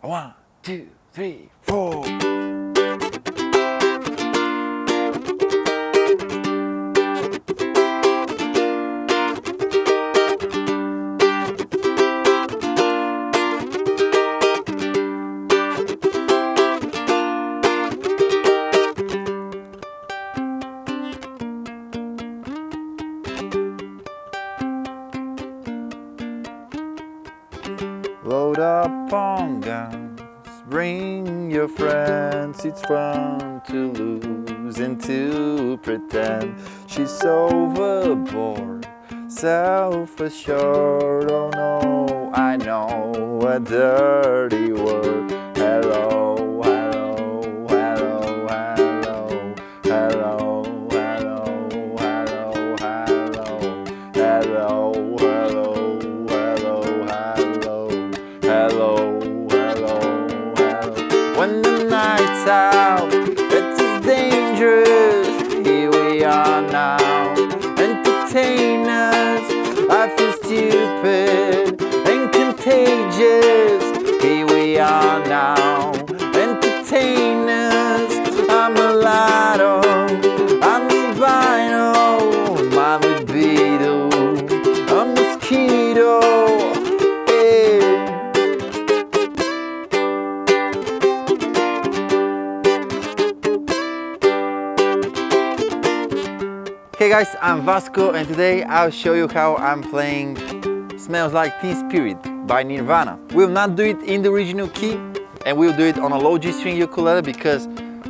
1, 2, 3, 4. Load up on guns, bring your friends, it's fun to lose and to pretend. She's overboard, self-assured, oh no, I know a dirty word. Hello, hello, hello, hello, hello, hello, hello, hello, hello, hello, hello. Hello, hello, hello. When the night's out, it's dangerous. Here we are now. Entertain us. I feel stupid and contagious. Here we are now. Entertain us. I'm a lido. I'm albino. My libido. A mosquito. Hey guys, I'm Vasco and today I'll show you how I'm playing Smells Like Teen Spirit by Nirvana. We'll not do it in the original key and we'll do it on a low G string ukulele because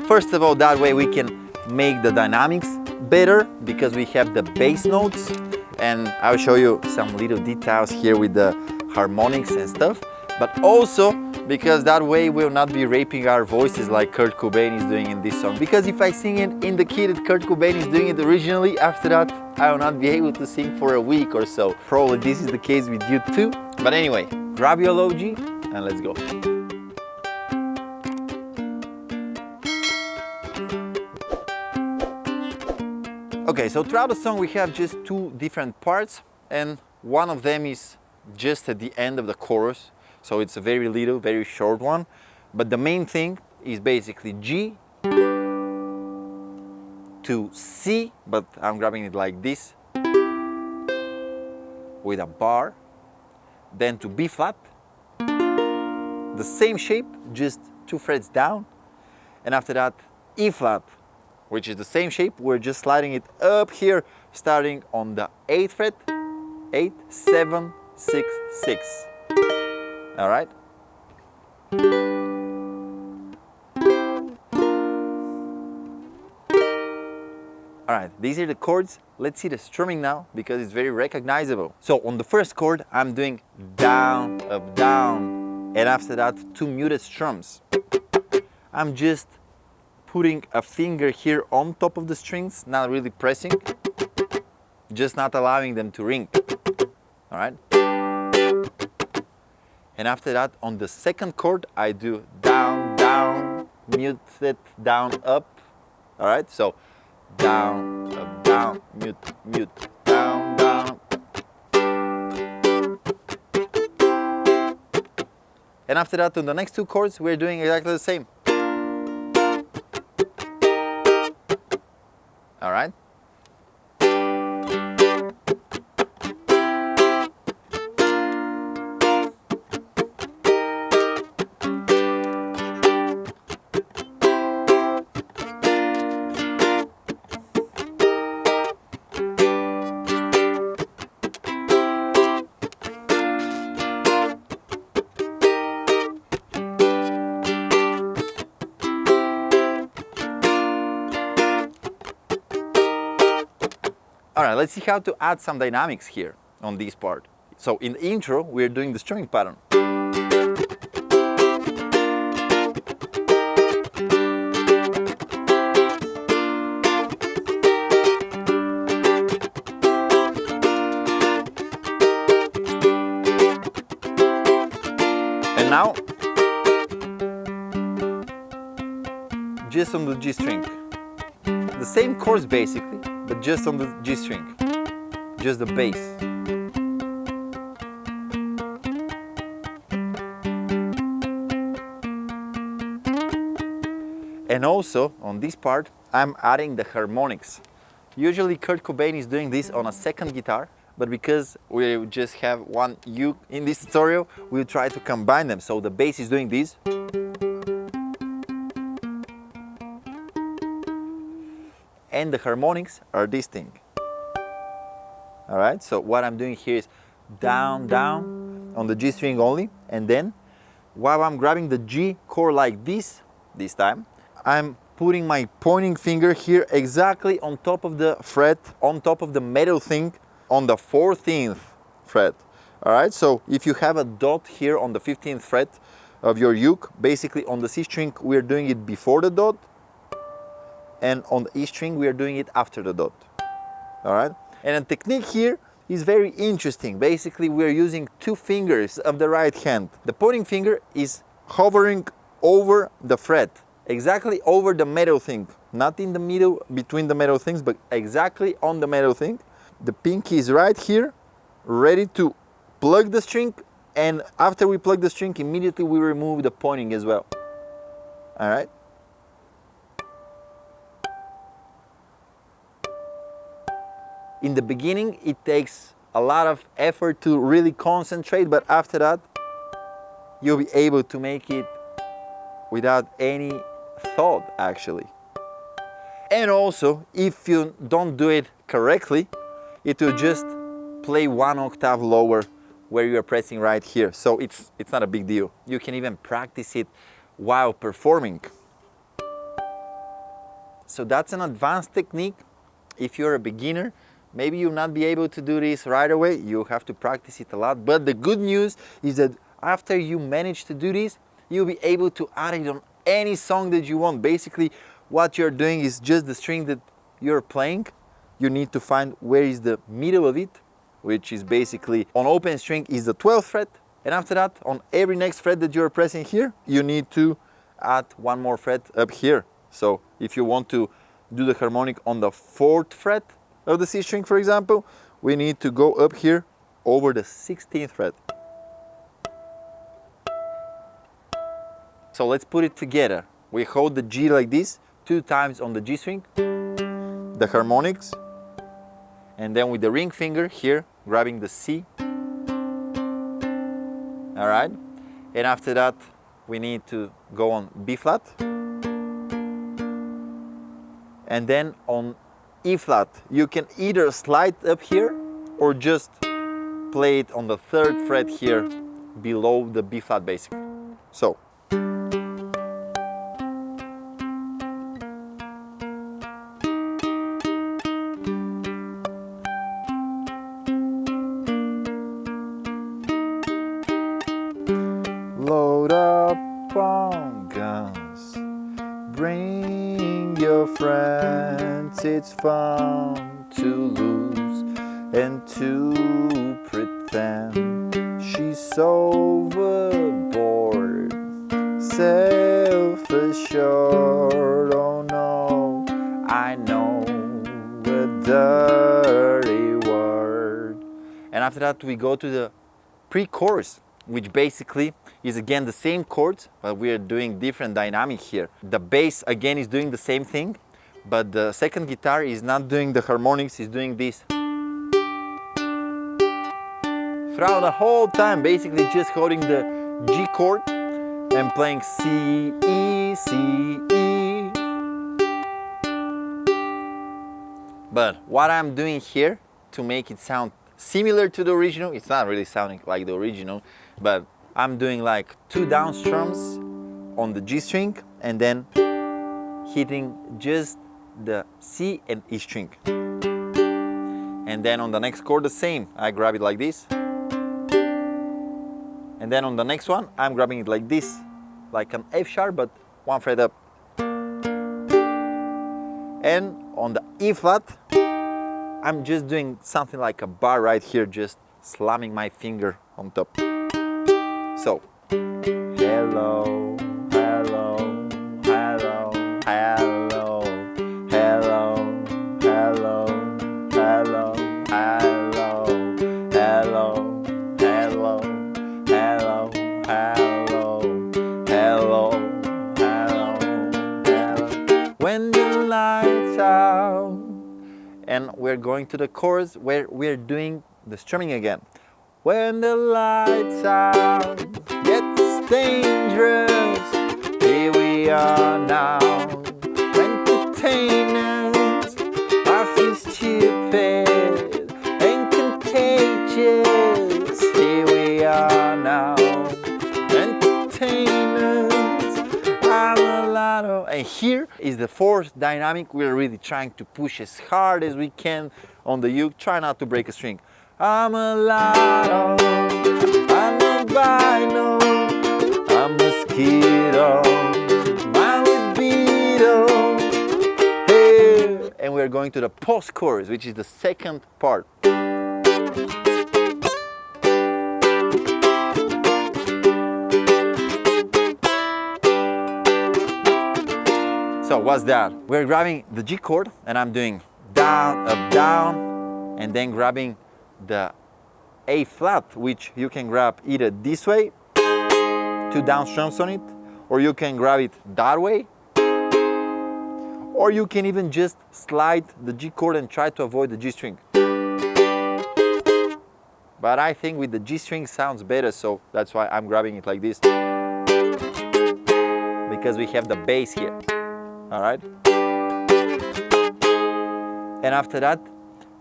first of all that way we can make the dynamics better because we have the bass notes, and I'll show you some little details here with the harmonics and stuff, but also because that way we'll not be raping our voices like Kurt Cobain is doing in this song. Because if I sing it in the key that Kurt Cobain is doing it originally, after that I will not be able to sing for a week or so. Probably this is the case with you too. But anyway, grab your low G and let's go. Okay, so throughout the song we have just two different parts, and one of them is just at the end of the chorus. So it's a very little, very short one. But the main thing is basically G to C, but I'm grabbing it like this, with a bar, then to B flat, the same shape, just 2 frets down, and after that E flat, which is the same shape, we're just sliding it up here, starting on the 8th fret, 8, 7, 6, 6. All right. All right, these are the chords. Let's see the strumming now because it's very recognizable. So on the first chord, I'm doing down, up, down, and after that, 2 muted strums. I'm just putting a finger here on top of the strings, not really pressing, just not allowing them to ring. All right. And after that, on the second chord, I do down, down, muted, down, up. All right, so down, up, down, mute, mute, down, down. And after that, on the next 2 chords, we're doing exactly the same. All right. All right, let's see how to add some dynamics here on this part. So in the intro, we're doing the strumming pattern. And now, just on the G string. The same chords basically, but just on the G string, just the bass. And also on this part, I'm adding the harmonics. Usually Kurt Cobain is doing this on a second guitar, but because we just have one uke in this tutorial, we'll try to combine them. So the bass is doing this. And the harmonics are this thing. All right, so what I'm doing here is down, down on the G string only, and then while I'm grabbing the G chord like this time, I'm putting my pointing finger here exactly on top of the fret, on top of the metal thing, on the 14th fret. All right, so if you have a dot here on the 15th fret of your uke, basically on the C string we're doing it before the dot, and on the E string we are doing it after the dot. All right, and the technique here is very interesting. Basically we're using two fingers of the right hand. The pointing finger is hovering over the fret, exactly over the metal thing, not in the middle between the metal things, but exactly on the metal thing. The pinky is right here, ready to plug the string, and after we plug the string, immediately we remove the pointing as well. All right. In the beginning, it takes a lot of effort to really concentrate, but after that, you'll be able to make it without any thought, actually. And also, if you don't do it correctly, it will just play one octave lower where you are pressing right here. So it's not a big deal. You can even practice it while performing. So that's an advanced technique. If you're a beginner, maybe you'll not be able to do this right away. You have to practice it a lot. But the good news is that after you manage to do this, you'll be able to add it on any song that you want. Basically, what you're doing is just the string that you're playing. You need to find where is the middle of it, which is basically on open string is the 12th fret. And after that, on every next fret that you're pressing here, you need to add one more fret up here. So if you want to do the harmonic on the 4th fret of the C string, for example, we need to go up here over the 16th fret. So let's put it together. We hold the G like this 2 times on the G string, the harmonics, and then with the ring finger here, grabbing the C. All right, and after that, we need to go on B flat, and then on E flat, you can either slide up here or just play it on the 3rd fret here below the B flat basically. So. Load up on guns, bring your friends, it's fun to lose and to pretend she's overboard, self-assured, oh no, I know a dirty word. And after that we go to the pre-chorus, which basically is again the same chords, but we are doing different dynamic here. The bass again is doing the same thing, but the second guitar is not doing the harmonics, it's doing this. Throughout the whole time, basically just holding the G chord and playing C, E, C, E. But what I'm doing here to make it sound similar to the original, it's not really sounding like the original, but I'm doing like 2 down strums on the G string and then hitting just the C and E string. And then on the next chord the same, I grab it like this. And then on the next one, I'm grabbing it like this, like an F sharp, but 1 fret up. And on the E flat, I'm just doing something like a bar right here, just slamming my finger on top. So, hello, hello, hello, hello, hello, hello, hello, hello, hello, hello, hello, hello, hello, hello, hello. we're going to the chorus where we're doing the strumming again. When the lights out gets dangerous, here we are now. Entertainers, I feel stupid and contagious. Here we are now. Entertainers, I'm a lot of... And here is the fourth dynamic. We're really trying to push as hard as we can on the uke. Try not to break a string. I'm a lotto, I'm a albino, I'm a mosquito, I'm a beetle. Hey. And we're going to the post-chorus, which is the second part. So what's that? We're grabbing the G chord and I'm doing down, up, down, and then grabbing the A flat, which you can grab either this way, 2 down strums on it, or you can grab it that way, or you can even just slide the G chord and try to avoid the G string. But I think with the G string sounds better, so that's why I'm grabbing it like this, because we have the bass here, all right? And after that,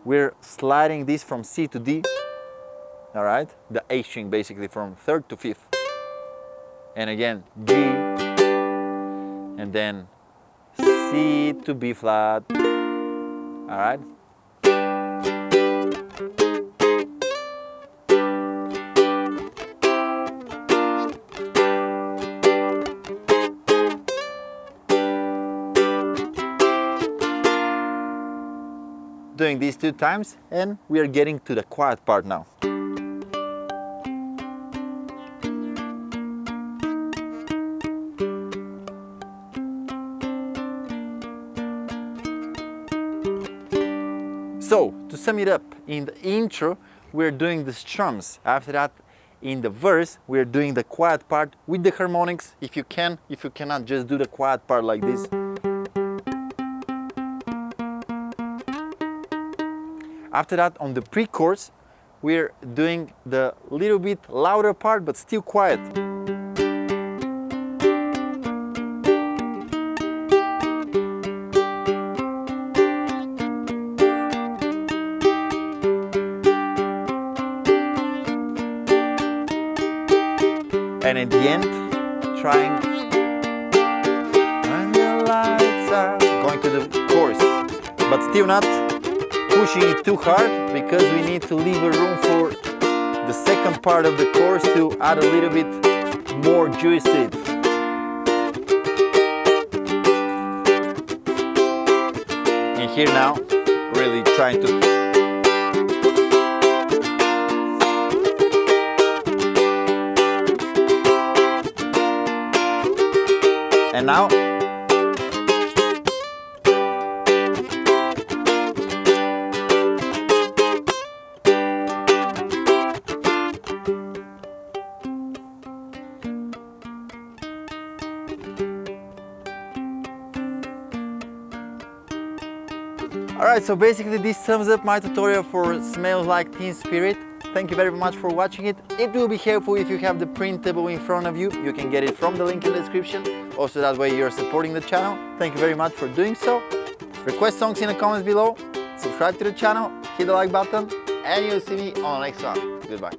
we're sliding this from C to D, all right? The A string basically from 3rd to 5th. And again, G, and then C to B flat, all right? Doing these 2 times, and we are getting to the quiet part now. So, to sum it up, in the intro, we're doing the strums. After that, in the verse, we're doing the quiet part with the harmonics, if you can. If you cannot, just do the quiet part like this. After that, on the pre-chorus, we're doing the little bit louder part, but still quiet. And at the end, trying when the lights are going to the chorus, but still not pushing it too hard, because we need to leave a room for the second part of the chorus to add a little bit more juice to it. And here now, really trying to... And now, alright, so basically this sums up my tutorial for Smells Like Teen Spirit. Thank you very much for watching it. It will be helpful if you have the printable in front of you. You can get it from the link in the description. Also, that way you're supporting the channel. Thank you very much for doing so. Request songs in the comments below. Subscribe to the channel, hit the like button, and you'll see me on the next one. Goodbye.